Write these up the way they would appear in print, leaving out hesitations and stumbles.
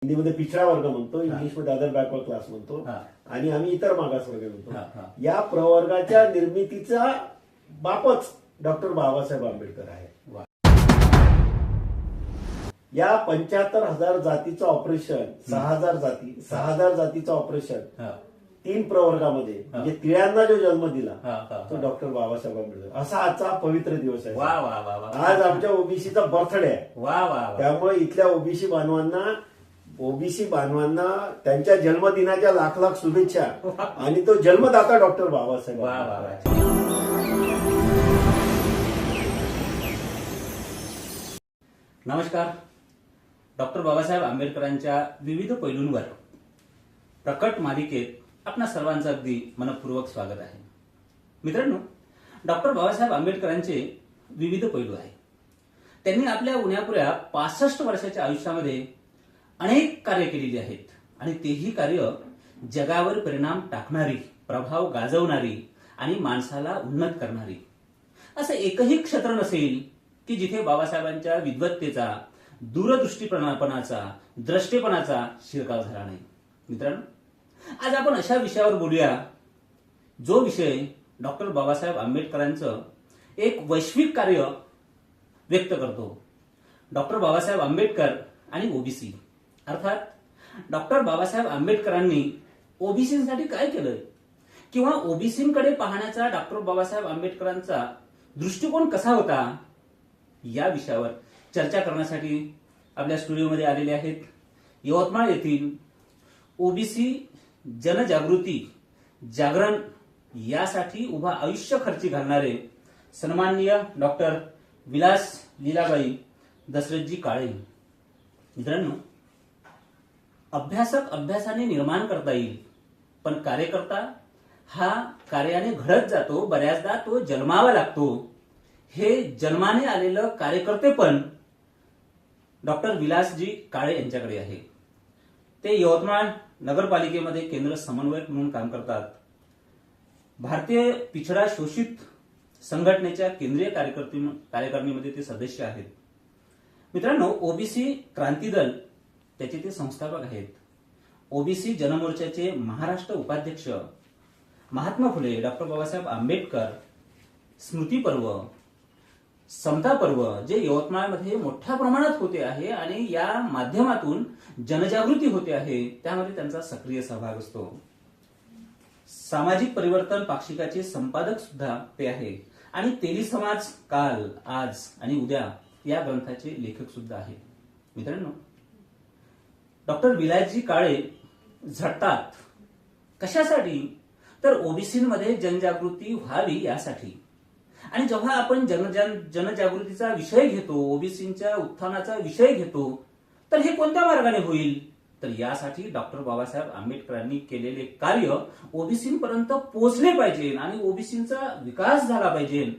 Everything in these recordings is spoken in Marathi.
हिंदीमध्ये पिछडा वर्ग म्हणतो, इंग्लिशमध्ये अदर बॅकवर्ड क्लास म्हणतो आणि आम्ही इतर मागासवर्ग म्हणतो. या प्रवर्गाच्या निर्मितीचा बापच डॉक्टर बाबासाहेब आंबेडकर आहे. या 75,000 जातीचं ऑपरेशन, 6,000 जातीचं ऑपरेशन 3 प्रवर्गामध्ये म्हणजे तिळ्यांना जो जन्म दिला तो डॉक्टर बाबासाहेब आंबेडकर. असा आजचा पवित्र दिवस आहे. आज आमच्या ओबीसीचा बर्थडे आहे. त्यामुळे इथल्या ओबीसी बांधवांना त्यांच्या जन्मदिनाच्या लाख लाख शुभेच्छा. आणि तो जन्मदाता डॉक्टर बाबासाहेब. नमस्कार. डॉक्टर बाबासाहेब आंबेडकरांच्या विविध पैलूंवर प्रकट मालिकेत आपणा सर्वांचं अगदी मनपूर्वक स्वागत आहे. मित्रांनो, डॉक्टर बाबासाहेब आंबेडकरांचे विविध पैलू आहेत. त्यांनी आपल्या उण्यापुऱ्या 65 वर्षाच्या आयुष्यामध्ये अनेक कार्य केलेली आहेत आणि तेही कार्य जगावर परिणाम टाकणारी, प्रभाव गाजवणारी आणि माणसाला उन्नत करणारी. असं एकही क्षेत्र नसेल की जिथे बाबासाहेबांच्या विद्वत्तेचा, दूरदृष्टीपणाचा, द्रष्टेपणाचा शिरकाव झाला नाही. मित्रांनो, आज आपण अशा विषयावर बोलूया जो विषय डॉक्टर बाबासाहेब आंबेडकरांचं एक वैश्विक कार्य व्यक्त करतो. डॉक्टर बाबासाहेब आंबेडकर आणि ओबीसी. अर्थात डॉक्टर बाबासाहेब आंबेडकरांनी ओबीसीसाठी काय केलं किंवा ओबीसीकडे पाहण्याचा डॉक्टर बाबासाहेब आंबेडकरांचा दृष्टिकोन कसा होता, या विषयावर चर्चा करण्यासाठी आपल्या स्टुडिओमध्ये आलेले आहेत यवतमाळ येथील ओबीसी जनजागृती जागरण यासाठी उभा आयुष्य खर्ची घालणारे सन्माननीय डॉक्टर विलास लीलाबाई दशरथजी काळे. मित्रांनो, अभ्यासक अभ्यासाने निर्माण करता येईल, पण कार्यकर्ता हा कार्याने घडत जातो. बऱ्याचदा तो जन्मावा लागतो. हे जन्माने आलेलं कार्यकर्ते पण डॉक्टर विलासजी काळे यांच्याकडे आहे. ते यवतमाळ नगरपालिकेमध्ये केंद्र समन्वयक म्हणून काम करतात. भारतीय पिछडा शोषित संघटनेच्या केंद्रीय कार्यकारिणीमध्ये ते सदस्य आहेत. मित्रांनो, ओबीसी क्रांती दल त्याचे ते संस्थापक आहेत. ओबीसी जनमोर्चाचे महाराष्ट्र उपाध्यक्ष, महात्मा फुले, डॉक्टर बाबासाहेब आंबेडकर स्मृती पर्व, समता पर्व जे यवतमाळमध्ये मोठ्या प्रमाणात होते आहे आणि या माध्यमातून जनजागृती होते आहे, त्यामध्ये त्यांचा सक्रिय सहभाग असतो. सामाजिक परिवर्तन पाक्षिकाचे संपादक सुद्धा ते आहे आणि तेली समाज काल, आज आणि उद्या या ग्रंथाचे लेखक सुद्धा आहेत. मित्रांनो, डॉक्टर विलासजी काळे झटतात कशासाठी, तर ओबीसीमध्ये जनजागृती व्हावी यासाठी. आणि जेव्हा आपण जनजागृतीचा विषय घेतो, ओबीसीच्या उत्थानाचा विषय घेतो, तर हे कोणत्या मार्गाने होईल, तर यासाठी डॉक्टर बाबासाहेब आंबेडकरांनी केलेले कार्य ओबीसीपर्यंत पोहोचले पाहिजे आणि ओबीसीचा विकास झाला पाहिजे.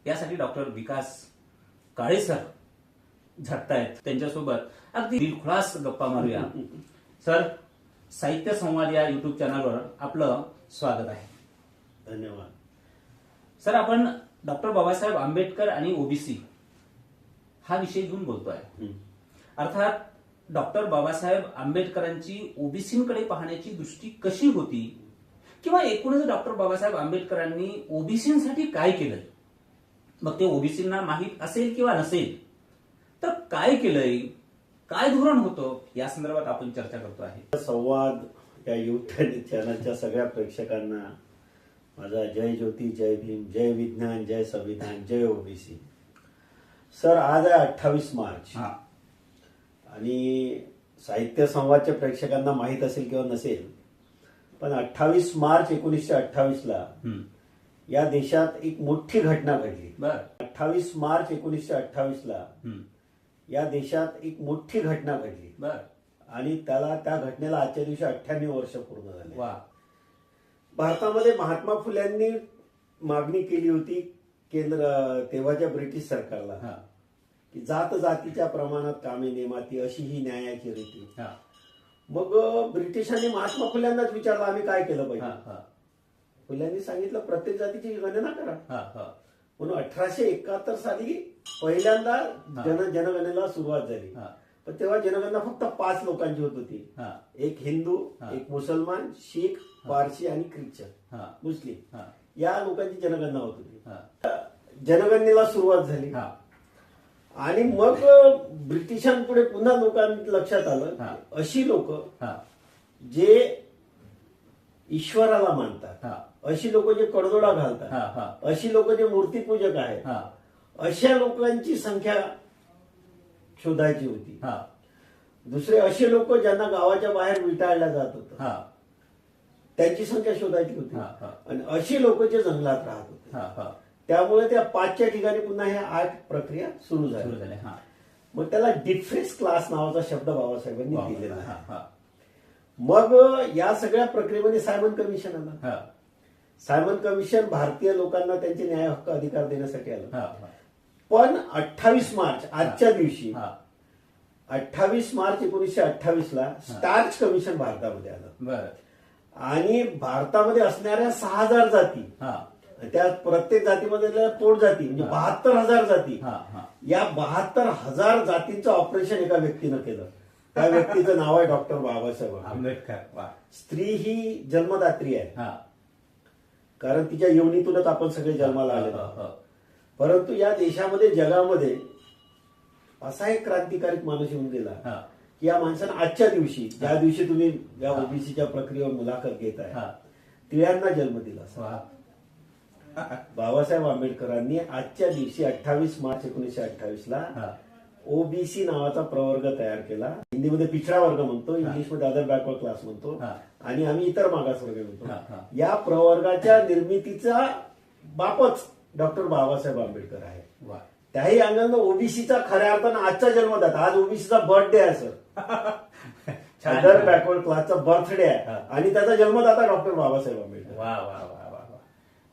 यासाठी डॉक्टर विकास काळे सर झटतायत. त्यांच्यासोबत अगदी दिलखुलास गप्पा मारूया. सर, साहित्य संवाद या युट्यूब चॅनलवर आपलं स्वागत आहे. धन्यवाद. सर, आपण डॉक्टर बाबासाहेब आंबेडकर आणि ओबीसी हा विषय घेऊन बोलतोय. अर्थात डॉक्टर बाबासाहेब आंबेडकरांची ओबीसीकडे पाहण्याची दृष्टी कशी होती किंवा एकूणच डॉक्टर बाबासाहेब आंबेडकरांनी ओबीसीसाठी काय केलं, मग ते ओबीसींना माहीत असेल किंवा नसेल तर काय केलंय, काय धोरण होतं, या संदर्भात आपण चर्चा करतो आहे. संवाद या युट्यूब चॅनलच्या सगळ्या प्रेक्षकांना माझा जय ज्योती, जय भीम, जय विज्ञान, जय संविधान, जय ओबीसी. सर, आज आहे 28 मार्च आणि साहित्य संवादच्या प्रेक्षकांना माहीत असेल किंवा नसेल, पण 28 मार्च 1928ला या देशात एक मोठी घटना घडली. 28 मार्च 1928ला या देशात एक मोठी घटना घडली आणि त्या घटनेला आजच्या दिवशी 98 वर्ष पूर्ण झाले. भारतामध्ये महात्मा फुल्यांनी मागणी केली होती तेव्हाच्या ब्रिटिश सरकारला की जात जातीच्या प्रमाणात कामे नेमाती अशी ही न्यायाची रीती. मग ब्रिटिशांनी महात्मा फुल्यांनाच विचारलं आम्ही काय केलं पाहिजे. फुल्यांनी सांगितलं प्रत्येक जातीची गणना करा. म्हणून 1871 साली पहिल्यांदा जनगणनेला सुरुवात झाली. पण तेव्हा जनगणना फक्त 5 लोकांची होत होती. हा. एक हिंदू, हा. एक मुसलमान, शीख, पारशी आणि ख्रिश्चन, हा. मुस्लिम, हा. या लोकांची जनगणना होत होती. हा. जनगणनेला सुरुवात झाली हा. आणि मग ब्रिटिशांपुढे पुन्हा लोकांना लक्षात आलं हा. की अशी लोक हा. जे ईश्वराला मानतात, हा. अशी लोक जे कडदोडा हा. घालतात, हा. अशी लोक जे मूर्तीपूजक आहेत, हा. अशा लोकांची संख्या शोधायची होती. हा. दुसरे असे लोक ज्यांना गावाच्या बाहेर विटाळल्या जात होतं, हा. त्यांची संख्या शोधायची होती. हा. हा. आणि अशी लोक जे जंगलात राहत होते, हा. हा. त्यामुळे त्या 5च्या ठिकाणी पुन्हा ह्या 8 प्रक्रिया सुरू सुरू झाल्या. झाले. हा. मग त्याला डिफ्रेस क्लास नावाचा शब्द बाबासाहेबांनी वा. दिलेला हा. आहे. हा. मग या सगळ्या प्रक्रियेमध्ये सायमन कमिशन आलं. हा. सायमन कमिशन भारतीय लोकांना त्यांचे न्याय हक्क अधिकार देण्यासाठी आलं. हा. हा. पण 28 मार्च आजच्या दिवशी, हा. 28 मार्च 1928 ला स्टार्च कमिशन भारतामध्ये आलं. बर. आणि भारतामध्ये असणाऱ्या 6000 जाती, हा. त्या प्रत्येक जातीमध्ये पोट जाती म्हणजे 72,000 जाती, हा. हा. या 72,000 जातींचं ऑपरेशन एका व्यक्तीनं केलं. त्या व्यक्तीचं नाव आहे डॉक्टर बाबासाहेब आंबेडकर. आंबेडकर. वा. स्त्री ही जन्मदात्री आहे, हा. कारण तिच्या योनीतूनच आपण सगळे जन्माला आले. हा. हा. परंतु या देशामध्ये, जगामध्ये असा एक क्रांतिकारक माणूस येऊन गेला हा. की या माणसानं आजच्या दिवशी, ज्या दिवशी तुम्ही या ओबीसीच्या प्रक्रियेवर मुलाखत घेत आहे, हा. तिळ्यांना जन्म दिला. वा. बाबासाहेब आंबेडकरांनी आजच्या दिवशी 28 मार्च 1928 ला हा. ओबीसी नावाचा प्रवर्ग तयार केला. हिंदीमध्ये पिछडा वर्ग म्हणतो, इंग्लिशमध्ये अदर बॅकवर्ड क्लास म्हणतो, हा. आणि आम्ही इतर मागासवर्ग म्हणतो. हा. हा. या प्रवर्गाच्या निर्मितीचा बापच डॉक्टर बाबासाहेब आंबेडकर आहे. वा. त्याही अंगानं ओबीसीचा खऱ्या अर्थानं आजचा जन्मदाता, आज ओबीसीचा बर्थडे आहे सर. छान. अदर बॅकवर्ड क्लासचा बर्थडे आहे हा. आणि त्याचा जन्मदाता डॉक्टर बाबासाहेब आंबेडकर. वा. वा. वा. वा.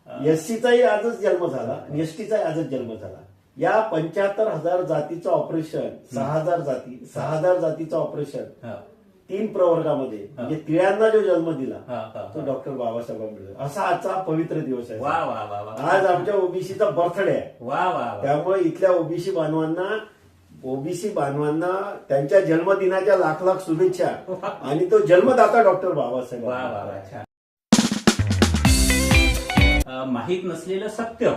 वा. एससीचाही आजच जन्म झाला आणि एसटीचाही आजच जन्म झाला. या 75,000 जातीचं ऑपरेशन, 6,000 जातीचं ऑपरेशन हा. 3 प्रवर्गामध्ये, म्हणजे तिळ्यांना जो जन्म दिला हा. हा. तो डॉक्टर बाबासाहेब आंबेडकर. असा आजचा पवित्र दिवस आहे. वा. वा. वा. वा. आज आमच्या ओबीसीचा बर्थडे आहे. वा. वा. वा. त्यामुळे इथल्या ओबीसी बांधवांना त्यांच्या जन्मदिनाच्या लाख लाख शुभेच्छा. आणि तो जन्मदाता डॉक्टर बाबासाहेब वा. वा. आंबेडकर वा. आहे. छान. माहीत नसलेलं सत्य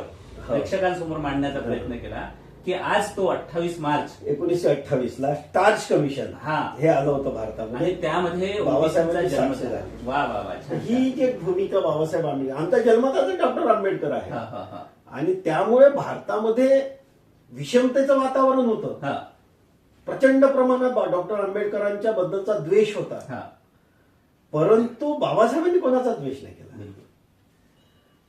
प्रेक्षकांसमोर मांडण्याचा प्रयत्न केला की आज तो 28 मार्च 1928 ला स्टार्च कमिशन हा. हे आलं होतं भारतामध्ये आणि त्यामध्ये बाबासाहेबांची ओबीसीचा जन्म साक्ष झाला. झाली. वा. वा. वा. छान. ही जी भूमिका बाबासाहेब आंबेडकर, आमचा जन्मदाता डॉक्टर आंबेडकर आहे. हा. हा. हा. आणि त्यामुळे भारतामध्ये विषमतेचं वातावरण होतं. हा. प्रचंड प्रमाणात डॉक्टर आंबेडकरांच्या बद्दलचा द्वेष होता. हा. परंतु बाबासाहेबांनी कोणाचा द्वेष नाही केला. बिलकुल.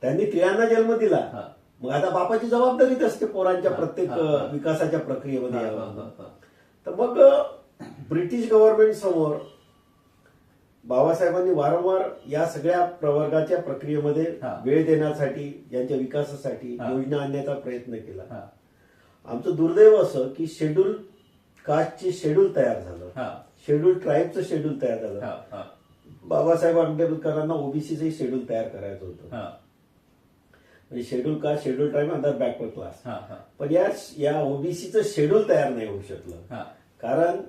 त्यांनी तिळ्यांना जन्म दिला. हा. मग आता बापाची जबाबदारीच असते पोरांच्या हा. प्रत्येक हा. हा. विकासाच्या प्रक्रियेमध्ये हा. यावं. हा. हा. तर मग ब्रिटिश गव्हर्नमेंट समोर बाबासाहेबांनी वारंवार या सगळ्या प्रवर्गाच्या प्रक्रियेमध्ये हा. वेळ देण्यासाठी, यांच्या विकासासाठी हा. योजना आणण्याचा प्रयत्न केला. हा. आमचं दुर्दैव असं की शेड्यूल कास्टचे शेड्यूल तयार झालं, हा. शेड्यूल ट्राईबचं शेड्यूल तयार झालं. हा. हा. बाबासाहेब आंबेडकरांना ओबीसीचं शेड्यूल तयार करायचं होतं. हा. म्हणजे schedule caste, schedule tribe, other backward class. हा. हा. पण या ओबीसीचं शेड्यूल तयार नाही होऊ शकलं. हा. कारण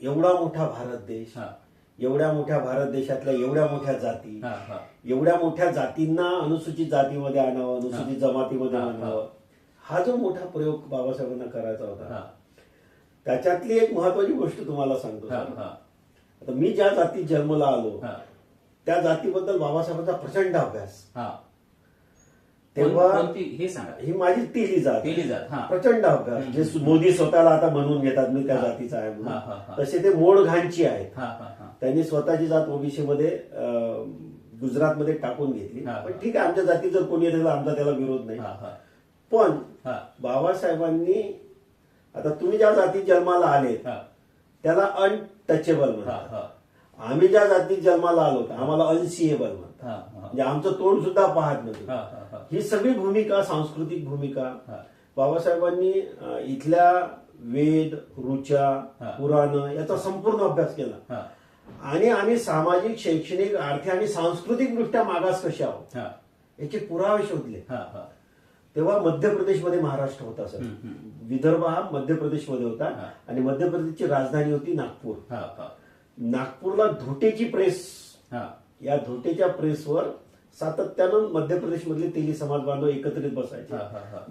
एवढा मोठा भारत देश, हा. एवढ्या मोठ्या भारत देशातल्या एवढ्या मोठ्या जाती, हा. हा. एवढ्या मोठ्या जातींना अनुसूचित जातीमध्ये आणावं, अनुसूचित जमातीमध्ये हा. आणावं, हा जो मोठा प्रयोग बाबासाहेबांना करायचा होता. हा. त्याच्यातली एक महत्वाची गोष्ट तुम्हाला सांगतो. हा. हा. आता मी ज्या जातीत जन्मला आलो हा. त्या जातीबद्दल बाबासाहेबांचा प्रचंड अभ्यास. हा. तेव्हा कोणती हे सांगा. ही माझी तेली जात. तेली जात. हा. प्रचंड अभ्यास. जे मोदी स्वतःला आता म्हणून घेतात मी त्या हा. जातीचा आहे हा. म्हणून, हा. हा. तसे ते मोड घाणची आहेत. हा. हा. हा. त्यांनी स्वतःची जात ओबीसी मध्ये गुजरातमध्ये टाकून घेतली. हा. पण ठीक आहे, आमच्या जातीत जर कोणी येत आमचा त्याला विरोध नाही. हा. हा. पण हा. बाबासाहेबांनी, आता तुम्ही ज्या जातीत जन्माला आले हा. त्याला अनटचेबल हा. म्हणतात. हा. आम्ही ज्या जातीत जन्माला आलो आम्हाला अनसीएबल म्हणतात. हा. हा. म्हणजे आमचं तोंड सुद्धा पाहत नव्हतं. हा. हा. हा. ही सगळी भूमिका, सांस्कृतिक भूमिका हा. बाबासाहेबांनी इथल्या वेद, ऋचा, हा. पुराण याचा संपूर्ण अभ्यास केला. हा. आणि आम्ही सामाजिक, शैक्षणिक, आर्थिक आणि सांस्कृतिक दृष्ट्या मागास कशा आहोत हा. याचे पुरावे शोधले. हा. हा. तेव्हा मध्य प्रदेशमध्ये महाराष्ट्र होता सर. विदर्भ हा मध्य प्रदेशमध्ये होता आणि मध्य प्रदेशची राजधानी होती नागपूर. नागपूरला धोटेची प्रेस, या धोटेच्या प्रेसवर सातत्यानं मध्य प्रदेश मधले तेली समाज बांधव एकत्रित बसायचे.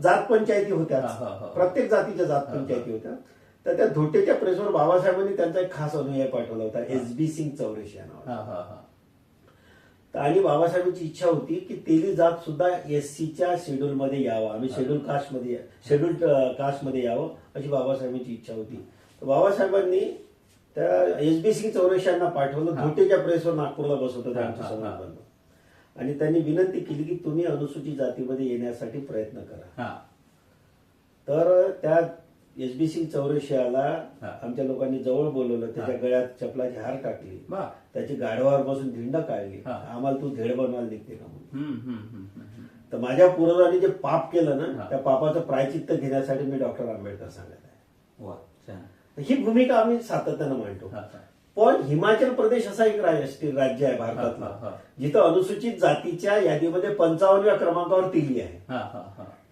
जात पंचायती होत्या, प्रत्येक जातीच्या जात पंचायती होत्या. तर त्या धोटेच्या प्रेसवर बाबासाहेबांनी त्यांचा एक खास अनुयायी पाठवला होता, एस.बी. सिंग चौरेशी या नावाचा. आणि बाबासाहेबांची इच्छा होती की तेली जात सुद्धा एससीच्या शेड्यूल मध्ये यावं, आम्ही शेड्यूल कास्टमध्ये यावं अशी बाबासाहेबांची इच्छा होती. तर बाबासाहेबांनी त्या एस.बी. सिंग चौरेशी यांना पाठवलं. धोटेच्या प्रेसवर नागपूरला बसवत होते आमचे समाज बांधव. आणि त्यांनी विनंती केली की तुम्ही अनुसूचित जातीमध्ये येण्यासाठी प्रयत्न करा. तर त्या एस.बी. सिंग चौरेशी याला आमच्या लोकांनी जवळ बोलवलं, त्याच्या गळ्यात चपलाची हार टाकली, त्याची गाढवावर बसून धिंड काढली, आम्हाला तू धेड बनवायला निघते का म्हणून. तर माझ्या पूर्वजांनी जे पाप केलं ना, त्या पापाचं प्रायचित्त घेण्यासाठी मी डॉक्टर आंबेडकर सांगत आहे. ही भूमिका आम्ही सातत्यानं मांडतो. पण हिमाचल प्रदेश असा एक राज्य आहे भारतातला जिथं अनुसूचित जातीच्या यादीमध्ये 55व्या क्रमांकावर तेली आहे.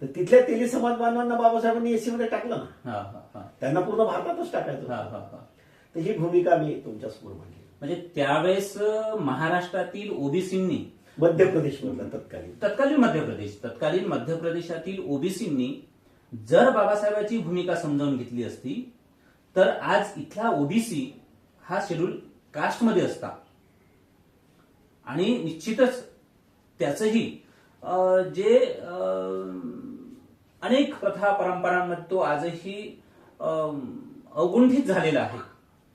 तर तिथल्या तेली समाज बांधवांना बाबासाहेबांनी एसी मध्ये टाकलं ना, त्यांना पूर्ण भारतातच टाकायचं. तर ही भूमिका मी तुमच्या समोर मांडली. म्हणजे त्यावेळेस महाराष्ट्रातील ओबीसींनी, मध्य प्रदेश मधला तत्कालीन मध्य प्रदेशातील ओबीसींनी जर बाबासाहेबांची भूमिका समजावून घेतली असती तर आज इथला ओबीसी हा शेड्यूल कास्टमध्ये असता आणि निश्चितच त्याचंही जे अनेक प्रथा परंपरांमध्ये तो आजही अवगुंठित झालेला आहे,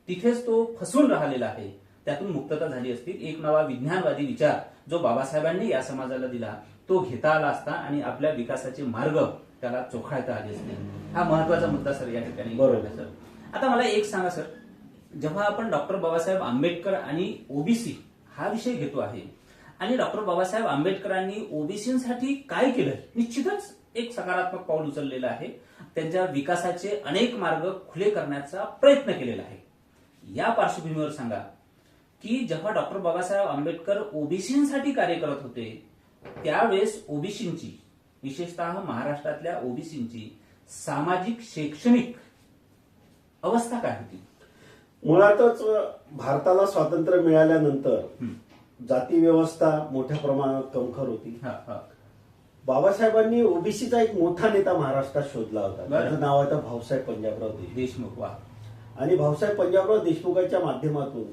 तिथेच तो फसून राहिलेला आहे, त्यातून मुक्तता झाली असती. एक नवा विज्ञानवादी विचार जो बाबासाहेबांनी या समाजाला दिला तो घेता आला असता आणि आपल्या विकासाचे मार्ग त्याला चोखाळता आले असते. हा महत्वाचा मुद्दा सर या ठिकाणी. बरोबर सर, आता मला एक सांगा सर, जेव्हा आपण डॉक्टर बाबासाहेब आंबेडकर आणि ओबीसी हा विषय घेतो आहे आणि डॉक्टर बाबासाहेब आंबेडकरांनी ओबीसीसाठी काय केलं, निश्चितच एक सकारात्मक पाऊल उचललेलं आहे. त्यांच्या विकासाचे अनेक मार्ग खुले करण्याचा प्रयत्न केलेला आहे. या पार्श्वभूमीवर सांगा की जेव्हा डॉक्टर बाबासाहेब आंबेडकर ओबीसीसाठी कार्य करत होते त्यावेळेस ओबीसींची, विशेषतः महाराष्ट्रातल्या ओबीसींची सामाजिक शैक्षणिक अवस्था काय होती? मुळातच भारताला स्वातंत्र्य मिळाल्यानंतर जाती व्यवस्था मोठ्या प्रमाणात कमखर होती. बाबासाहेबांनी ओबीसीचा एक मोठा नेता महाराष्ट्रात शोधला होता. त्याचं नाव होतं भाऊसाहेब पंजाबराव देशमुख. आणि भाऊसाहेब पंजाबराव देशमुखांच्या माध्यमातून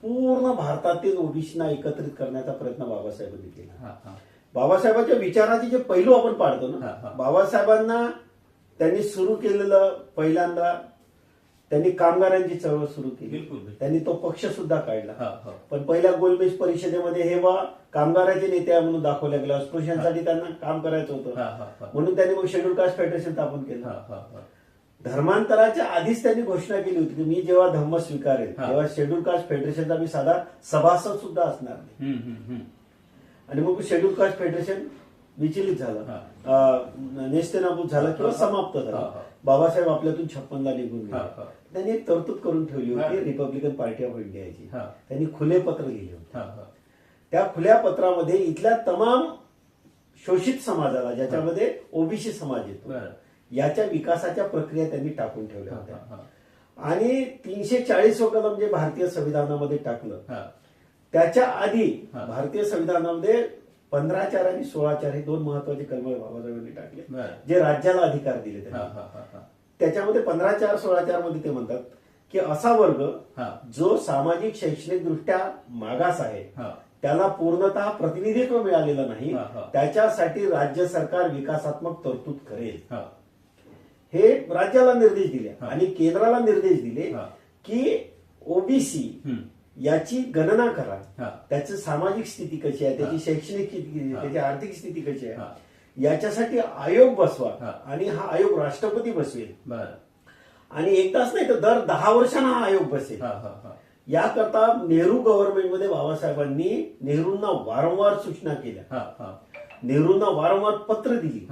पूर्ण भारतातील ओबीसींना एकत्रित करण्याचा प्रयत्न बाबासाहेबांनी केला. बाबासाहेबांच्या विचाराचे जे पैलू आपण पाडतो ना, बाबासाहेबांना त्यांनी सुरू केलेलं, पहिल्यांदा त्यांनी कामगारांची चळवळ सुरू केली. त्यांनी तो पक्ष सुद्धा काढला. पण पहिल्या गोलमेज परिषदेमध्ये हे कामगाराचे नेते म्हणून दाखवल्या गेलं. अस्पृश्यांसाठी त्यांना काम करायचं होतं म्हणून त्यांनी मग शेड्यूल कास्ट फेडरेशन स्थापन केलं. धर्मांतराच्या आधीच त्यांनी घोषणा केली होती की मी जेव्हा धम्म स्वीकारेल तेव्हा शेड्यूल कास्ट फेडरेशनचा मी साधा सभासद सुद्धा असणार नाही. आणि मग शेड्यूल कास्ट फेडरेशन विचलित झालं, नेस्तनाबूत झालं किंवा समाप्त झालं. बाबासाहेब आपल्यातून 56ला निघून गेले. त्यांनी एक तरतूद करून ठेवली होती रिपब्लिकन पार्टी ऑफ इंडियाची. त्यांनी खुले पत्र लिहिले होते. त्या खुल्या पत्रामध्ये इथल्या तमाम शोषित समाजाला, ज्याच्यामध्ये ओबीसी समाज येतो, याच्या विकासाच्या प्रक्रिया त्यांनी टाकून ठेवल्या होत्या. आणि 340 कलम जे भारतीय संविधानामध्ये टाकलं त्याच्या आधी भारतीय संविधानामध्ये 15(4) आणि 16(4) हे दोन महत्वाचे कलम बाबासाहेबांनी टाकले जे राज्याला अधिकार दिले. त्याच्यामध्ये 15(4) 16(4) मध्ये ते म्हणतात की असा वर्ग जो सामाजिक शैक्षणिक दृष्ट्या मागास आहे, त्याला पूर्णतः प्रतिनिधित्व मिळालेलं नाही, त्याच्यासाठी राज्य सरकार विकासात्मक तरतूद करेल. हे राज्याला निर्देश दिले. आणि केंद्राला निर्देश दिले की ओबीसी याची गणना करा, त्याची सामाजिक स्थिती कशी आहे, त्याची शैक्षणिक स्थिती, त्याची आर्थिक स्थिती कशी आहे, याच्यासाठी आयोग बसवा. आणि हा आयोग राष्ट्रपती बसवेल. आणि एकदाच नाही तर दर 10 वर्षांना हा आयोग बसेल. याकरता नेहरू गव्हर्नमेंटमध्ये बाबासाहेबांनी नेहरूंना वारंवार सूचना केल्या, नेहरूंना वारंवार पत्र दिली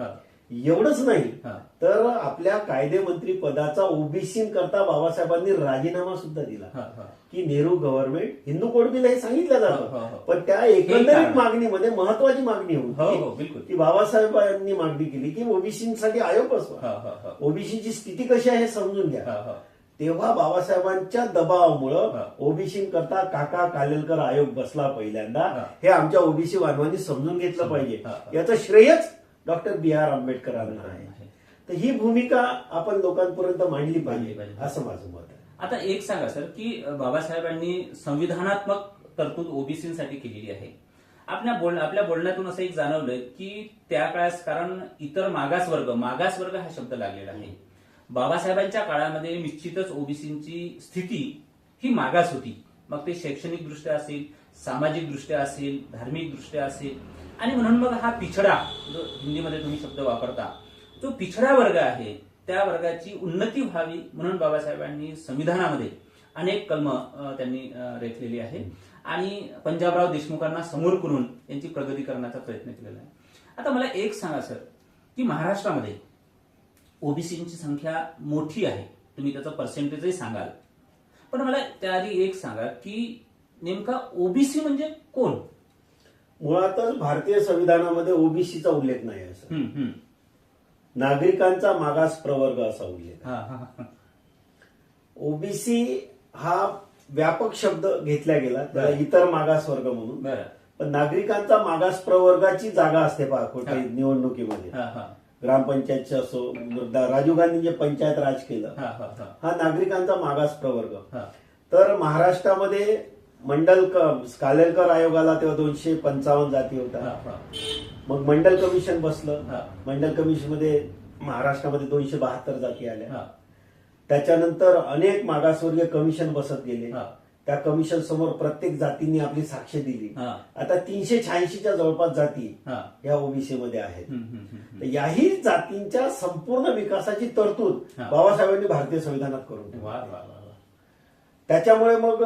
एवढंच नाही हा. तर आपल्या कायदेमंत्री पदाचा ओबीसी करता बाबासाहेबांनी राजीनामा सुद्धा दिला हा, हा. की Nehru government Hindu code bill हे सांगितलं हो, हो, जातं हो. पण त्या कारण. एकंदरीत मागणीमध्ये महत्वाची मागणी हो, हो, होती बिलकुल. की बाबासाहेबांनी मागणी केली की ओबीसीसाठी आयोग बसवा हा, हा, हा. ओबीसीची स्थिती कशी आहे हे समजून घ्या हा, हा. तेव्हा बाबासाहेबांच्या दबावामुळं हा. ओबीसी करता काका कालेलकर आयोग बसला पहिल्यांदा हा. हे आमच्या ओबीसी बांधवांनी समजून घेतलं पाहिजे हा, हा. याचं श्रेयच डॉक्टर बी आर आंबेडकरांना आहे तर ही भूमिका आपण लोकांपर्यंत मांडली पाहिजे पाहिजे. असं माझं मत आहे. आता एक सांगा सर की बाबासाहेबांनी संविधानात्मक तरतूद ओबीसीसाठी केलेली आहे. आपल्या बोलण्यातून असं एक जाणवलं की त्या काळास कारण इतर मागासवर्ग हा शब्द लागलेला आहे. बाबासाहेबांच्या काळामध्ये निश्चितच ओबीसीची स्थिती ही मागास होती. मग ते शैक्षणिक दृष्ट्या असेल, सामाजिक दृष्ट्या असेल, धार्मिक दृष्ट्या असेल आणि म्हणून मग हा पिछडा जो हिंदीमध्ये तुम्ही शब्द वापरता जो पिछडा वर्ग आहे त्या वर्गाची उन्नती व्हावी म्हणून बाबासाहेबांनी संविधानामध्ये अनेक कलमं त्यांनी रेखलेली आहे आणि पंजाबराव देशमुखांना समोर करून यांची प्रगती करण्याचा प्रयत्न केलेला आहे. आता मला एक सांगा सर की महाराष्ट्रामध्ये ओबीसीची संख्या मोठी आहे, तुम्ही त्याचं पर्सेंटेजही सांगाल, पण मला त्याआधी एक सांगा की नेमका ओबीसी म्हणजे कोण? मुळातच भारतीय संविधानामध्ये ओबीसीचा उल्लेख नाही आहे सर. नागरिकांचा मागास प्रवर्ग असा उल्लेख आहे. ओबीसी हा व्यापक शब्द घेतला गेला त्याला इतर मागास वर्ग म्हणून, पण नागरिकांचा मागास प्रवर्गाची जागा असते पहा कुठे निवडणुकीमध्ये, ग्रामपंचायतचे असो, राजीव गांधी जे पंचायत राज केलं हा नागरिकांचा मागास प्रवर्ग. तर महाराष्ट्रामध्ये कालेलकर आयोगाला तेव्हा 255 जाती होत्या. मग मंडल कमिशन बसलं, मंडल कमिशन मध्ये महाराष्ट्रामध्ये 272 जाती आल्या. त्याच्यानंतर अनेक मागासवर्गीय कमिशन बसत गेले. त्या कमिशन समोर प्रत्येक जातींनी आपली साक्ष दिली. आता 386च्या जवळपास जाती या ओबीसी मध्ये आहेत. तर याही जातींच्या संपूर्ण विकासाची तरतूद बाबासाहेबांनी भारतीय संविधानात करून ठेवली. त्याच्यामुळे मग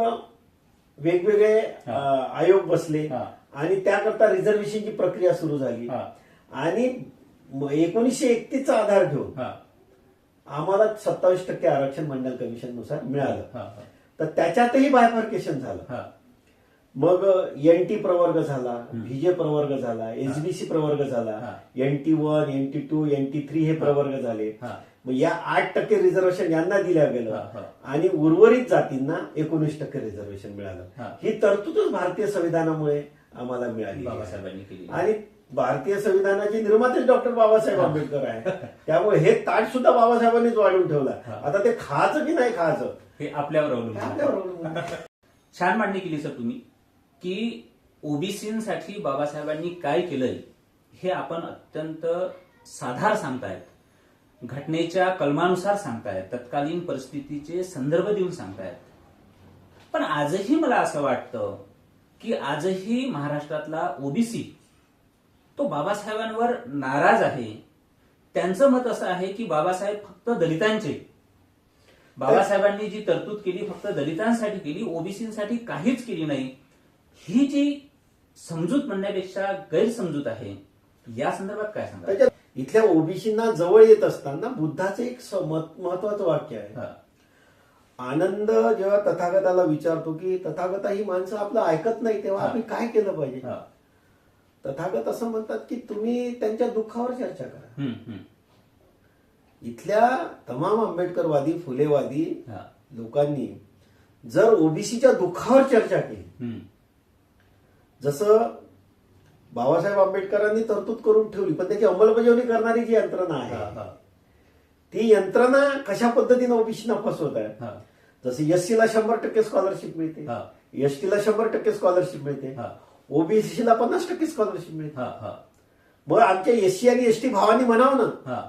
वेगवेगळे आयोग बसले आणि त्याकरता रिझर्वेशनची प्रक्रिया सुरू झाली आणि 1931 चा आधार घेऊन आम्हाला 27% आरक्षण मंडल कमिशन नुसार मिळालं. तर त्याच्यातही बायफर्केशन झालं. मग एनटी प्रवर्ग झाला, व्हीजे प्रवर्ग झाला, एसबीसी प्रवर्ग झाला, NT1, NT2, NT3 हे प्रवर्ग झाले. मग या 8% रिझर्वेशन यांना दिल्या गेलं आणि उर्वरित जातींना 19% रिझर्वेशन मिळालं. ही तरतूदच भारतीय संविधानामुळे आम्हाला मिळाली बाबासाहेबांनी आणि भारतीय संविधानाचे निर्मातेच डॉक्टर बाबासाहेब आंबेडकर आहे. त्यामुळे हे ताट सुद्धा बाबासाहेबांनीच वाढवून ठेवलं. आता ते खायचं की नाही खायचं हे आपल्यावर अवलंबून. छान मांडणी केली सर तुम्ही की ओबीसीसाठी बाबासाहेबांनी काय केलंय हे आपण अत्यंत साधार सांगतायत, घटनेच्या कलमानुसार सांगतायत, तत्कालीन परिस्थितीचे संदर्भ देऊन सांगतायत. पण आजही मला असं वाटतं की आजही महाराष्ट्रातला ओबीसी तो बाबासाहेबांवर नाराज आहे. त्यांचं मत असं आहे की बाबासाहेब फक्त दलितांचे, बाबासाहेबांनी जी तरतूद केली फक्त दलितांसाठी केली, ओबीसीसाठी काहीच केली नाही. ही जी समजूत म्हणण्यापेक्षा गैरसमजूत आहे. या संदर्भात काय सांगा? इथल्या ओबीसींना जवळ येत असताना बुद्धाचं एक महत्वाचं वाक्य आहे. आनंद जेव्हा तथागताला विचारतो की तथागता ही माणसं आपलं ऐकत नाही तेव्हा आपण काय केलं पाहिजे, तथागत असं म्हणतात की तुम्ही त्यांच्या दुःखावर चर्चा करा. इथल्या तमाम आंबेडकरवादी फुलेवादी लोकांनी जर ओबीसीच्या दुःखावर चर्चा केली, जसं बाबासाहेब आंबेडकरांनी तरतूद करून ठेवली पण त्याची अंमलबजावणी करणारी जी यंत्रणा आहे ती यंत्रणा कशा पद्धतीने ओबीसीना फसवत आहे. जसं एससीला 100% स्कॉलरशिप मिळते, एसटीला 100% स्कॉलरशिप मिळते, ओबीसीला 50% स्कॉलरशिप मिळते. मग आमच्या एससी आणि एसटी भावांनी म्हणावं ना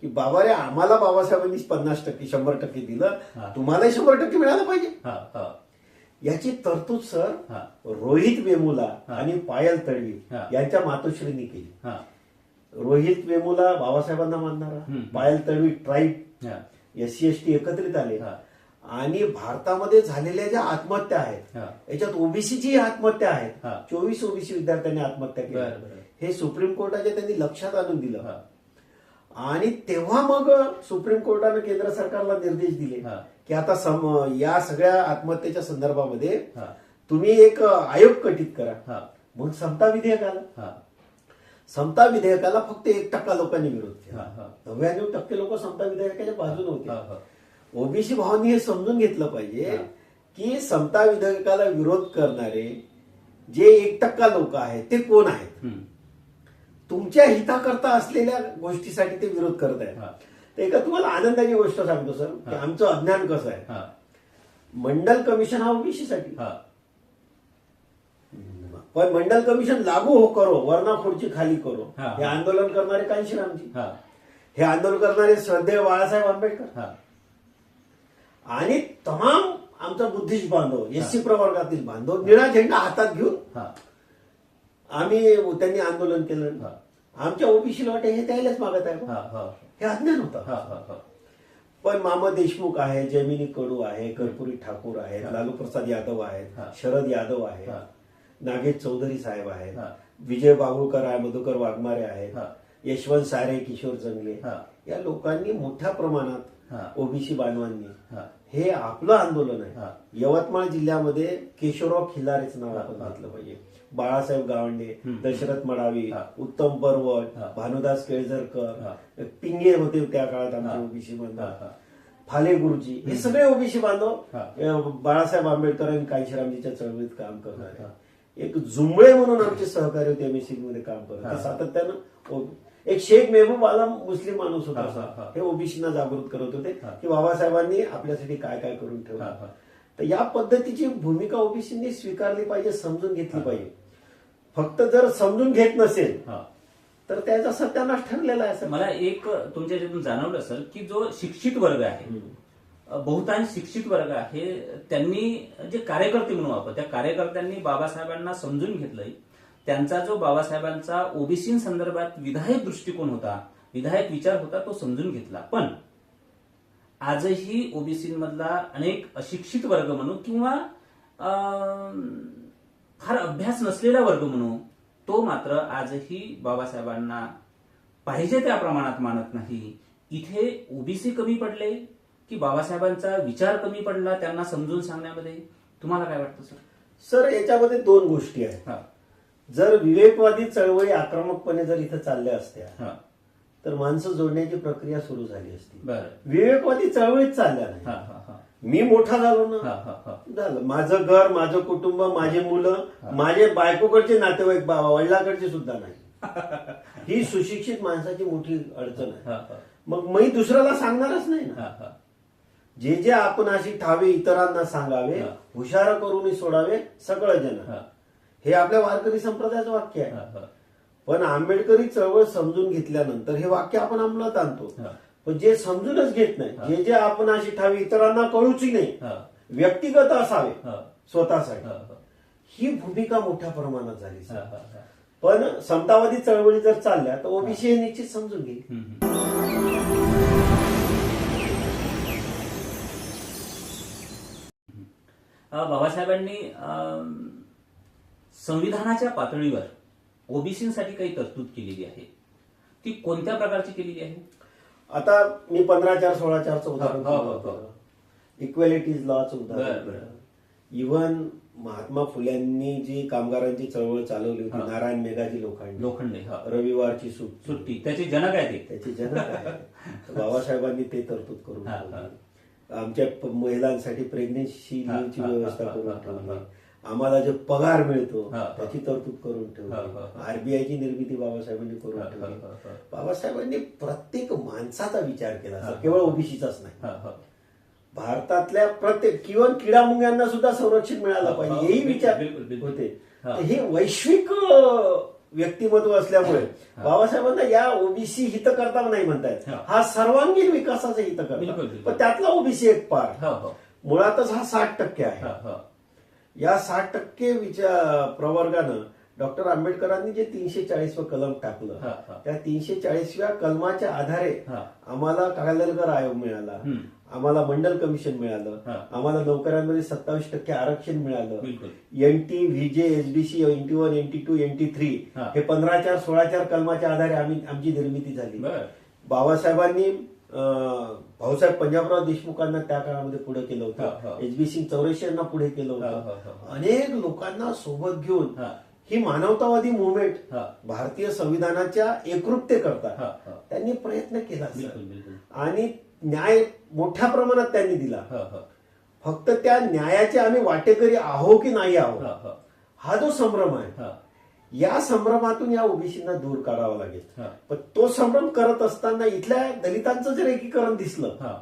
की बाबा रे आम्हाला बाबासाहेबांनी 50% 100% दिलं, तुम्हालाही 100% मिळालं पाहिजे. याची तरतूद सर रोहित वेमुला आणि पायल तळवी यांच्या मातोश्रींनी केली. रोहित वेमुला बाबासाहेबांना मानणारा, पायल तळवी ट्राईब, एससी एसटी एकत्रित आले आणि भारतामध्ये झालेल्या ज्या आत्महत्या आहेत याच्यात ओबीसीची आत्महत्या आहेत. 24 ओबीसी विद्यार्थ्यांनी आत्महत्या केली. हे सुप्रीम कोर्टाच्या त्यांनी लक्षात आणून दिलं आणि तेव्हा मग सुप्रीम कोर्टानं केंद्र सरकारला निर्देश दिले हा. की आता या सगळ्या आत्महत्येच्या संदर्भामध्ये हा. तुम्ही एक आयोग गठीत करा. हा. मग समता विधेयक आलं. हा. समता विधेयकाला फक्त 1% लोकांनी विरोध केला. हा. 99% लोक समता विधेयकाच्या बाजूने हा. होते. हा. ओबीसी भावांनी हे समजून घेतलं पाहिजे हा. की समता विधेयकाला विरोध करणारे जे 1% लोक आहेत ते कोण आहेत. हम्म. तुमच्या हिताकरता असलेल्या गोष्टीसाठी ते विरोध करत आहेत. हा. तर एका तुम्हाला आनंदाची गोष्ट सांगतो सर की हा. आमचं अज्ञान कसं आहे. हा. मंडल कमिशन हा ओबीसी साठी, हा. पण मंडल कमिशन लागू हो करो वरना खुर्ची खाली करो हा. हे आंदोलन करणारे कांशीरामजी, हा. हे आंदोलन करणारे श्रद्धेय बाळासाहेब आंबेडकर हा. आणि तमाम आमचा बुद्धिस्ट बांधव एससी प्रवर्गातील बांधव निळा झेंडा हातात घेऊन हा. त्यांनी आंदोलन केलं. हा. आमच्या ओबीसी लॉट हे त्यालाच मागत आहे. हा. हा. हे अज्ञान होतं. हा. हा. हा. पण मामा देशमुख आहे, जैमिनी कडू आहे, कर्पुरी ठाकूर आहेत, लालू प्रसाद यादव आहेत, हा. शरद यादव आहेत, हा. नागेश चौधरी साहेब आहेत, हा. विजय बाबुळकर आहे, मधुकर वाघमारे आहेत, हा. यशवंत सारे, किशोर जंगले हा. या लोकांनी मोठ्या प्रमाणात हा. ओबीसी बांधवांनी हा. हे आपलं आंदोलन हा. आहे. यवतमाळ जिल्ह्यामध्ये केशवराव खिल्लारेच नाव हा. आपण हा. घेतलं पाहिजे. बाळासाहेब गावंडे, हम्म. दशरथ मडावी, हा. उत्तम बरवट, हा. भानुदास केळझरकर, हा. पिंगे होते त्या काळात आमचे हा. ओबीसी हा. बांधव, हा. फाले गुरुजी, हे सगळे ओबीसी बांधव हा. बाळासाहेब आंबेडकर आणि कांशीरामजीच्या चळवळीत काम करणारे. हा. एक जुंबळे म्हणून आमचे सहकारी होते एमएससी मध्ये काम करत हा. ते सातत्यानं एक शेख मेहबूब आलम मुस्लिम माणूस हा. होता. हा. हे ओबीसीना जागृत करत होते हा. की बाबासाहेबांनी आपल्यासाठी काय काय करून हा. ठेवलं. हा. तर या पद्धतीची भूमिका ओबीसींनी स्वीकारली पाहिजे, समजून घेतली हा. पाहिजे. फक्त जर समजून घेत नसेल हा. तर त्याचा सत्यानाश ठरलेला आहे सर. मला एक तुमच्या याच्यातून जाणवलं सर की जो शिक्षित वर्ग आहे, बहुतांश शिक्षित वर्ग आहे, त्यांनी जे कार्यकर्ते म्हणून आपण त्या कार्यकर्त्यांनी बाबासाहेबांना समजून घेतलंय. त्यांचा जो बाबासाहेबांचा ओबीसी संदर्भात विधायक दृष्टिकोन होता, विधायक विचार होता, तो समजून घेतला. पण आजही ओबीसी मधला अनेक अशिक्षित वर्ग म्हणू किंवा फार अभ्यास नसलेला वर्ग म्हणू, तो मात्र आजही बाबासाहेबांना पाहिजे त्या प्रमाणात मानत नाही. इथे ओबीसी कमी पडले की बाबासाहेबांचा विचार कमी पडला त्यांना समजून सांगण्यामध्ये? तुम्हाला काय वाटतं सर? सर याच्यामध्ये दोन गोष्टी आहेत. हा. जर विवेकवादी चळवळी आक्रमकपणे जर इथं चालल्या असत्या हा. तर माणसं जोडण्याची प्रक्रिया सुरू झाली असती. बरं. विवेकवादी चळवळीत चालल्या नाही. हा. हा. हा. मी मोठा झालो ना, हा. हा. हा. झालं माझं घर, माझं कुटुंब, माझी मुलं, हा. माझे बायकोकडचे नातेवाईक, वडिलाकडचे सुद्धा नाही. ही सुशिक्षित माणसाची मोठी अडचण आहे. हा. हा. मग मी दुसऱ्याला सांगणारच नाही ना. हा. हा. जे जे आपण अशी ठावे इतरांना सांगावे, हा. हुशार करून सोडावे सगळं जन, हा. हे आपल्या वारकरी संप्रदायाचं वाक्य आहे. हा. हा. पण आंबेडकरी चळवळ समजून घेतल्यानंतर हे वाक्य आपण अंमलात आणतो. हा. पण जे समजूनच घेत नाही, हा. जे जे आपण अशी ठावी इतरांना कळूची नाही, हा. व्यक्तिगत असावे हा. स्वतःसाठी, हा. हा. ही भूमिका मोठ्या प्रमाणात झाली. हा. हा. हा. पण समतावादी चळवळी जर चालल्या तर ओबीसी हे निश्चित समजून घेईल. हम्म. बाबासाहेबांनी संविधानाच्या पातळीवर ओबीसीसाठी काही तरतूद केलेली आहे, ती कोणत्या प्रकारची केलेली आहे? आता मी 15/4/16/4चं उदाहरण हो, हो, हो. इक्वॅलिटीज लॉचं बरं, उदाहरण, बरं. इव्हन महात्मा फुल्यांनी जी कामगारांची चळवळ चालवली होती, हा. नारायण मेघाजी लोखंडे, लोखंडे. हा. रविवारची सुट्टी, सुट्टी, त्याचे जनक आहे ते. त्याची जनक आहे. तर बाबासाहेबांनी ते तरतूद करून हा, ठेवली. आमच्या महिलांसाठी प्रेग्नेन्सी हा, लीव्हची हा, व्यवस्था हा, करून हा, ठेवली. हा. आम्हाला जो पगार मिळतो हा, हा. त्याची तरतूद करून हा, ठेवली. हा. आरबीआयची निर्मिती बाबासाहेबांनी करून हा, हा, ठेवली. हा, हा. बाबासाहेबांनी प्रत्येक माणसाचा विचार केला हा. केवळ ओबीसीचाच नाही. हा. हा. भारतातल्या प्रत्येक किंवा किडामुंग्यांना सुद्धा संरक्षण मिळालं हा, पाहिजे हा. हेही बिलकुल, विचार बिलकुल, बिलकुल. होते. हा. हे वैश्विक व्यक्तिमत्व असल्यामुळे हा. बाबासाहेबांना या ओबीसी हितकर्ता नाही म्हणतायत, हा. हा सर्वांगीण विकासाचा हितकर्ता. बिलकुल, बिलकुल. पण त्यातला ओबीसी एक पार्ट, हो, हो. मुळातच हा 60% आहे. हा. हा. या 60% प्रवर्गानं डॉक्टर आंबेडकरांनी जे 340 कलम टाकलं, हा, हा. त्या 340व्या कलमाच्या आधारे हा. आम्हाला कागलकर आयोग मिळाला, हम्म. आम्हाला मंडल कमिशन मिळालं, हा. आम्हाला नोकऱ्यांमध्ये 27% आरक्षण मिळालं. बिलकुल. N t, VJ, SBC, NT1, NT2, NT3 हा. हे 15/4/16/4 कलमाच्या आधारे आमची निर्मिती झाली. बरं. बाबासाहेबांनी भाऊसाहेब पंजाबराव देशमुखांना त्या काळामध्ये पुढे केलं हा. होतं, एच बी सिंग चौरशी यांना पुढे केलं हा. होतं. अनेक लोकांना सोबत घेऊन हा. ही मानवतावादी मुवमेंट हा. भारतीय संविधानाच्या एकरूपतेकरता हा. हा. त्यांनी प्रयत्न केला सर. बिलकुल बिलकुल. आणि न्याय मोठ्या प्रमाणात त्यांनी दिला. हा. हा. फक्त त्या न्यायाचे आम्ही वाटेकरी आहो की नाही आहो, हा. हा. हा जो संभ्रम आहे, हा. या संभ्रमातून या ओबीसींना दूर करावा लागेल. हा. पण तो संभ्रम करत असताना इथल्या दलितांचं जर एकीकरण दिसलं, हा.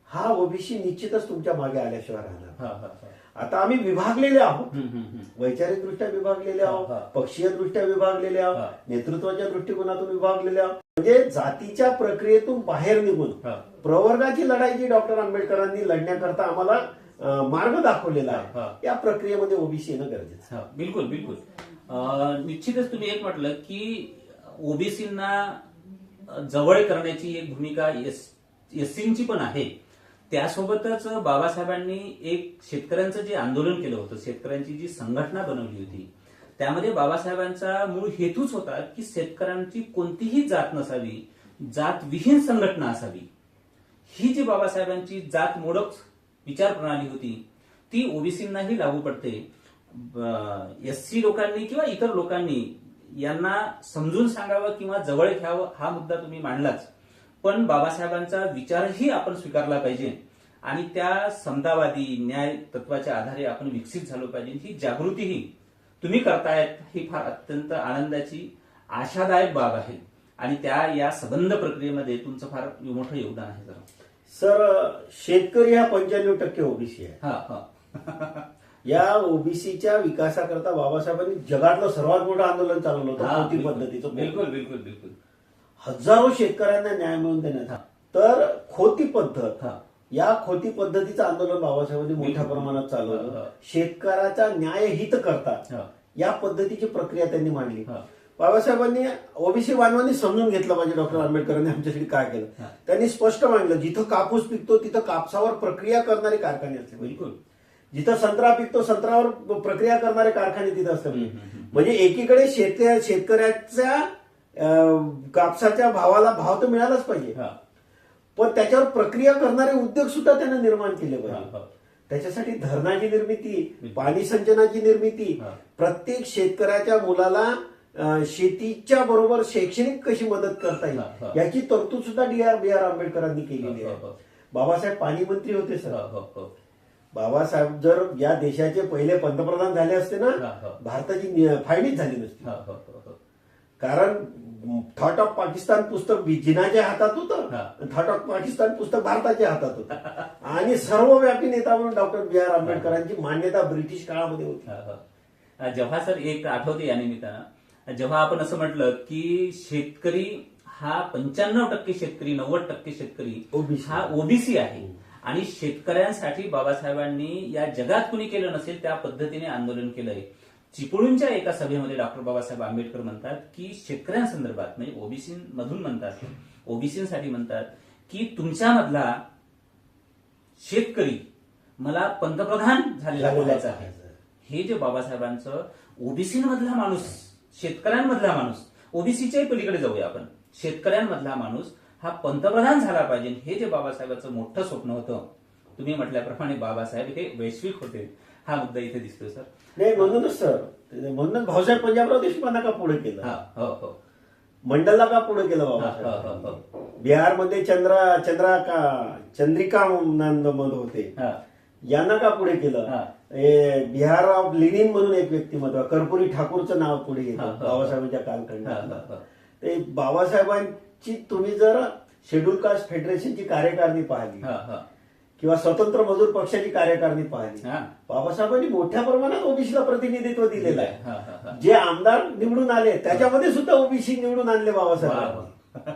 हा ओबीसी निश्चितच तुमच्या मागे आल्याशिवाय राहणार. हा. हा. हा. आता आम्ही विभागलेले आहोत, हम्म. हम्म. हम्म. वैचारिक दृष्ट्या विभागलेले हा. आहोत, पक्षीय दृष्ट्या विभागलेले हा. आहोत, नेतृत्वाच्या दृष्टिकोनातून विभागलेले आहोत. म्हणजे जातीच्या प्रक्रियेतून बाहेर निघून हा. प्रवर्गाची लढाई जी डॉक्टर आंबेडकरांनी लढण्याकरता आम्हाला मार्ग दाखवलेला हा. आहे, या प्रक्रियेमध्ये ओबीसी येणं गरजेचं आहे. हा, बिलकुल बिलकुल. निश्चितच तुम्ही एक म्हटलं की ओबीसींना जवळ करण्याची एक भूमिका एससींची पण आहे. त्यासोबतच बाबासाहेबांनी एक शेतकऱ्यांचं जे आंदोलन केलं होतं, शेतकऱ्यांची जी संघटना बनवली होती, त्यामध्ये बाबासाहेबांचा मूळ हेतूच होता की शेतकऱ्यांची कोणतीही जात नसावी, जातविहीन संघटना असावी. ही जी बाबासाहेबांची जात मोडक विचार प्रणाली होती ती ओबीसींनाही लागू पडते. एससी लोकांनी किंवा इतर लोकांनी यांना समजून सांगावं किंवा जवळ घ्यावं हा मुद्दा तुम्ही मांडलाच, पण बाबासाहेबांचा विचारही आपण स्वीकारला पाहिजे आणि त्या समतावादी न्याय तत्वाच्या आधारे आपण विकसित झालो पाहिजे. ही जागृतीही तुम्ही करतायत, ही फार अत्यंत आनंदाची आशादायक बाब आहे आणि त्या या सबंध प्रक्रियेमध्ये तुमचं फार मोठं योगदान आहे. सर, शेतकरी हा 95% ओबीसी आहे. हा. हा. या ओबीसीच्या विकासाकरता बाबासाहेबांनी जगातलं सर्वात मोठं आंदोलन चालवलं होतं, हा, खोती बिलकुल पद्धतीचं. बिलकुल बिलकुल बिलकुल. हजारो शेतकऱ्यांना न्याय मिळवून देण्यात. हा. तर खोती पद्धत, हा. या खोती पद्धतीचं आंदोलन बाबासाहेबांनी मोठ्या बिलकुल. प्रमाणात हा. चालवलं. शेतकऱ्याचा न्याय हित करता हा. या पद्धतीची प्रक्रिया त्यांनी मांडली. हा. बाबासाहेबांनी ओबीसी बांधवांनी समजून घेतलं पाहिजे डॉक्टर आंबेडकरांनी आमच्यासाठी काय केलं. हा. त्यांनी स्पष्ट मांडलं, जिथं कापूस पिकतो तिथं कापसावर प्रक्रिया करणारे कारखाने असले पाहिजे. बिलकुल. जिथं संत्रा पिकतो संत्र्यावर प्रक्रिया करणारे कारखाने तिथं असले पाहिजे. हम्म. म्हणजे एकीकडे शेतकऱ्याच्या कापसाच्या भावाला भाव तर मिळालाच पाहिजे, हा. पण त्याच्यावर प्रक्रिया करणारे उद्योग सुद्धा त्यांना निर्माण केले हा. पाहिजे. हा. त्याच्यासाठी धरणाची निर्मिती, पाणी सिंचनाची निर्मिती, हा. प्रत्येक शेतकऱ्याच्या मुलाला शेतीच्या बरोबर शैक्षणिक कशी मदत करता हा. येईल याची तरतूद सुद्धा बीआर आंबेडकरांनी केलेली हा. आहे. हा. बाबासाहेब पाणी मंत्री होते सर. हा. हा. हा. बाबासाहेब जर या देशाचे पहिले पंतप्रधान झाले असते ना, हा. हा. भारताची फायलीच झाली नसती. हा. हा. हा. कारण थॉट ऑफ पाकिस्तान पुस्तक जिनाच्या हातात होतं, हा. थॉट ऑफ पाकिस्तान पुस्तक भारताच्या हातात होतं आणि सर्वव्यापी नेता म्हणून डॉक्टर बी आर आंबेडकरांची मान्यता ब्रिटिश काळामध्ये होती. हा. हा. जेव्हा सर एक आठवते या निमित्तानं, जेव्हा आपण असं म्हटलं की शेतकरी हा 95% शेतकरी, 90% शेतकरी OBC. हा ओबीसी आहे आणि शेतकऱ्यांसाठी बाबासाहेबांनी या जगात कुणी केलं नसेल त्या पद्धतीने आंदोलन केलंय. चिपळूणच्या एका सभेमध्ये डॉक्टर बाबासाहेब आंबेडकर म्हणतात की शेतकऱ्यांसंदर्भात, म्हणजे ओबीसी मधून म्हणतात, ओबीसीसाठी म्हणतात की तुमच्यामधला शेतकरी मला पंतप्रधान झालेला बघायचा आहे. हे जे बाबासाहेबांचं ओबीसी मधला माणूस, शेतकऱ्यांमधला माणूस, ओबीसीच्याही पलीकडे जाऊया आपण, शेतकऱ्यांमधला माणूस हा पंतप्रधान झाला पाहिजे, हे जे बाबासाहेबांचं मोठं स्वप्न होतं. तुम्ही म्हटल्याप्रमाणे बाबासाहेब हे वैश्विक होते, हा मुद्दा इथे दिसतोय सर. नाही, म्हणूनच सर, म्हणून भाऊसाहेब पंजाबराव देशमुखांना का पुढे केलं, हा. हो. हो. मंडलला का पुढे केलं हा. हा. बाबासाहेब. हा. बिहारमध्ये चंद्रिकानंद मध होते, हा. यांना का पुढे केलं. हा. बिहार ऑफ लिनिन म्हणून एक व्यक्तिमत्व, कर्पुरी ठाकूरचं नाव पुढे हा. येतं हा. बाबासाहेबांच्या हा. कालखंडात. हा. ते बाबासाहेबांची तुम्ही जर शेड्यूल कास्ट फेडरेशनची कार्यकारिणी पाहिली हा. हा. किंवा स्वतंत्र मजूर पक्षाची कार्यकारिणी पाहिली, हा. बाबासाहेबांनी मोठ्या प्रमाणात ओबीसीला प्रतिनिधित्व दिलेलं आहे. हा. हा. हा. जे आमदार निवडून आले त्याच्यामध्ये सुद्धा ओबीसी निवडून आणले बाबासाहेबांनी.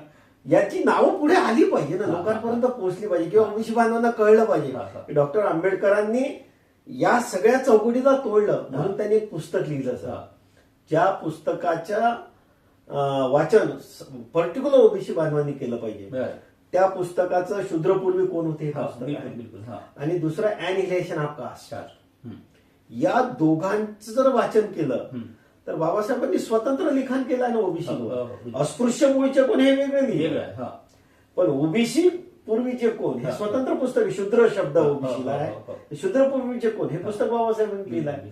याची नावं पुढे आली पाहिजे ना, लोकांपर्यंत पोहोचली पाहिजे किंवा ओबीसी बांधवांना कळलं पाहिजे. डॉक्टर आंबेडकरांनी या सगळ्या चौकटीला तोडलं म्हणून त्यांनी एक पुस्तक लिहिलं सर. ज्या पुस्तकाच्या वाचन पर्टिक्युलर ओबीसी बांधवांनी केलं पाहिजे. त्या पुस्तकाचं शूद्रपूर्वी कोण होते हे पुस्तक आहे. बिलकुल. हा. आणि दुसरं अॅनिहिलेशन ऑफ कास्ट. हम्म. या दोघांचं जर वाचन केलं हम्म. तर बाबासाहेबांनी स्वतंत्र लिखाण केलं ना ओबीसी. हो. अस्पृश्य मूळचे कोण हे वेगळे लिहिले. वेगळं आहे. हा. पण ओबीसी पूर्वीचे कोण हे स्वतंत्र पुस्तक आहे. शूद्र शब्द ओबीसीला आहे. शूद्र पूर्वीचे कोण हे पुस्तक बाबासाहेबांनी लिहिलं आहे.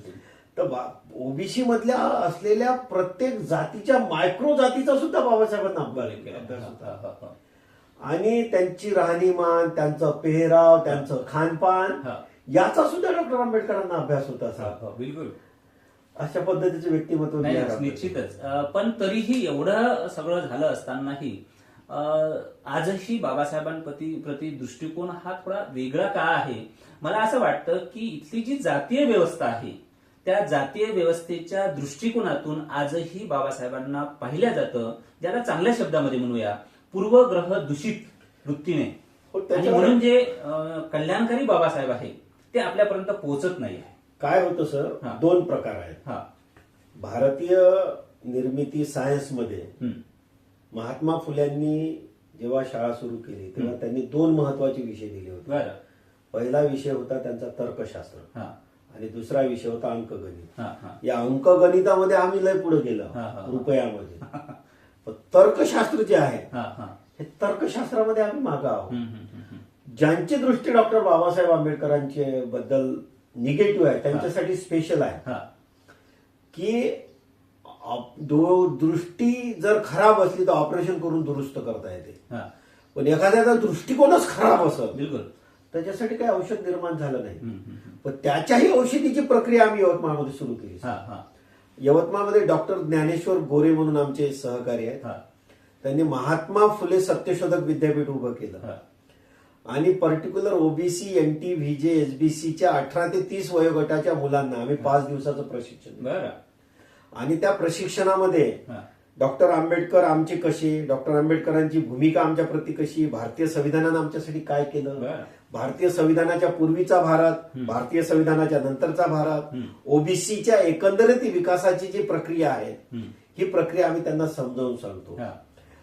तर ओबीसी मधल्या असलेल्या प्रत्येक जातीच्या मायक्रो जातीचा सुद्धा बाबासाहेबांना अभ्यास होता. आणि त्यांची राहणीमान, त्यांचं पेहराव, त्यांचं खानपान याचा सुद्धा डॉक्टर आंबेडकरांना अभ्यास होता. बिलकुल अशा पद्धतीचे व्यक्तिमत्व नाही, लिहायला निश्चितच. पण तरीही एवढं सगळं झालं असतानाही आजही बाबासाहेबांप्रती दृष्टिकोन हा थोडा वेगळा का आहे? मला असं वाटतं की इथली जी जातीय व्यवस्था आहे त्या जातीय व्यवस्थेच्या दृष्टिकोनातून आजही बाबासाहेबांना पाहिलं जातं, ज्याला चांगल्या शब्दामध्ये म्हणूया पूर्वग्रह दूषित वृत्तीने. आणि म्हणून जे कल्याणकारी बाबासाहेब आहे ते आपल्यापर्यंत पोहोचत नाही आहे. काय होतं सर, दोन प्रकार आहेत. भारतीय निर्मिती सायन्समध्ये महात्मा फुल्यांनी जेव्हा शाळा सुरू केली तेव्हा त्यांनी दोन महत्वाचे विषय दिले होते. पहिला विषय होता त्यांचा तर्कशास्त्र आणि दुसरा विषय होता अंकगणित. या अंकगणितामध्ये आम्ही लय पुढे गेलो रुपयामध्ये. पण तर्कशास्त्र जे आहे हे तर्कशास्त्रामध्ये आम्ही मागे आहोत. ज्यांची दृष्टी डॉक्टर बाबासाहेब आंबेडकरांचे बद्दल निगेटिव्ह आहे त्यांच्यासाठी स्पेशल आहे की दृष्टी जर खराब असली तर ऑपरेशन करून दुरुस्त करता येते. पण एखाद्याचा दृष्टिकोनच खराब असेल त्याच्यासाठी काही औषध निर्माण झालं नाही. पण त्याच्याही औषधीची प्रक्रिया आम्ही यवतमाळमध्ये सुरू केली. यवतमाळमध्ये डॉक्टर ज्ञानेश्वर गोरे म्हणून आमचे सहकारी आहेत. त्यांनी महात्मा फुले सत्यशोधक विद्यापीठ उभं केलं आणि पर्टिक्युलर ओबीसी, एनटी, व्हीजे, एसबीसीच्या 18 ते 30 वयोगटाच्या मुलांना आम्ही 5 दिवसाचं प्रशिक्षण दिलं. आणि त्या प्रशिक्षणामध्ये डॉक्टर आंबेडकर आमचे कसे, डॉक्टर आंबेडकरांची भूमिका आमच्या प्रती कशी, भारतीय संविधानानं आमच्यासाठी काय केलं, भारतीय संविधानाच्या पूर्वीचा भारत, भारतीय संविधानाच्या नंतरचा भारत, ओबीसीच्या एकंदरीत विकासाची जी प्रक्रिया आहे ही प्रक्रिया आम्ही त्यांना समजावून सांगतो.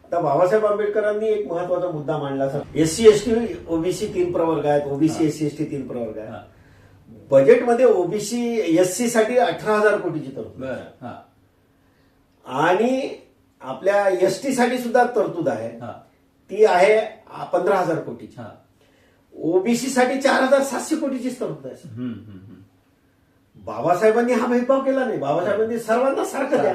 आता बाबासाहेब आंबेडकरांनी एक महत्वाचा मुद्दा मांडला सर, एससी एसटी ओबीसी 3 प्रवर्ग आहेत, ओबीसी एससी एसटी 3 प्रवर्ग आहेत. बजेटमध्ये ओबीसी एससी साठी 18,000 कोटीची तरतूद आणि आपल्या एसटी साठी सुद्धा तरतूद आहे, ती आहे 15,000 कोटीची. ओबीसी साठी 4,700 कोटीचीच तरतूद आहे. बाबासाहेबांनी हा भेदभाव केला नाही. बाबासाहेबांनी सर्वांना सारखं द्या.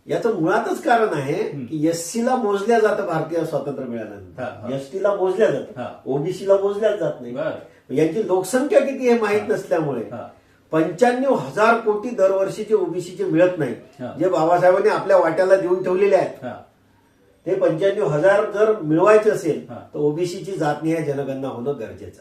याचं मुळातच कारण आहे की एससीला मोजल्या जातं भारतीय स्वातंत्र्य मिळाल्यानंतर, एसटीला मोजल्या जातं, ओबीसीला मोजल्याच जात नाही. यांची लोकसंख्या किती हे माहीत नसल्यामुळे 95,000 कोटी दरवर्षीचे ओबीसीचे मिळत नाही, जे बाबासाहेबांनी आपल्या वाट्याला देऊन ठेवलेले आहेत. ते 95,000 जर मिळवायचे असेल तर ओबीसीची जातनिहाय जनगणना होणं गरजेचं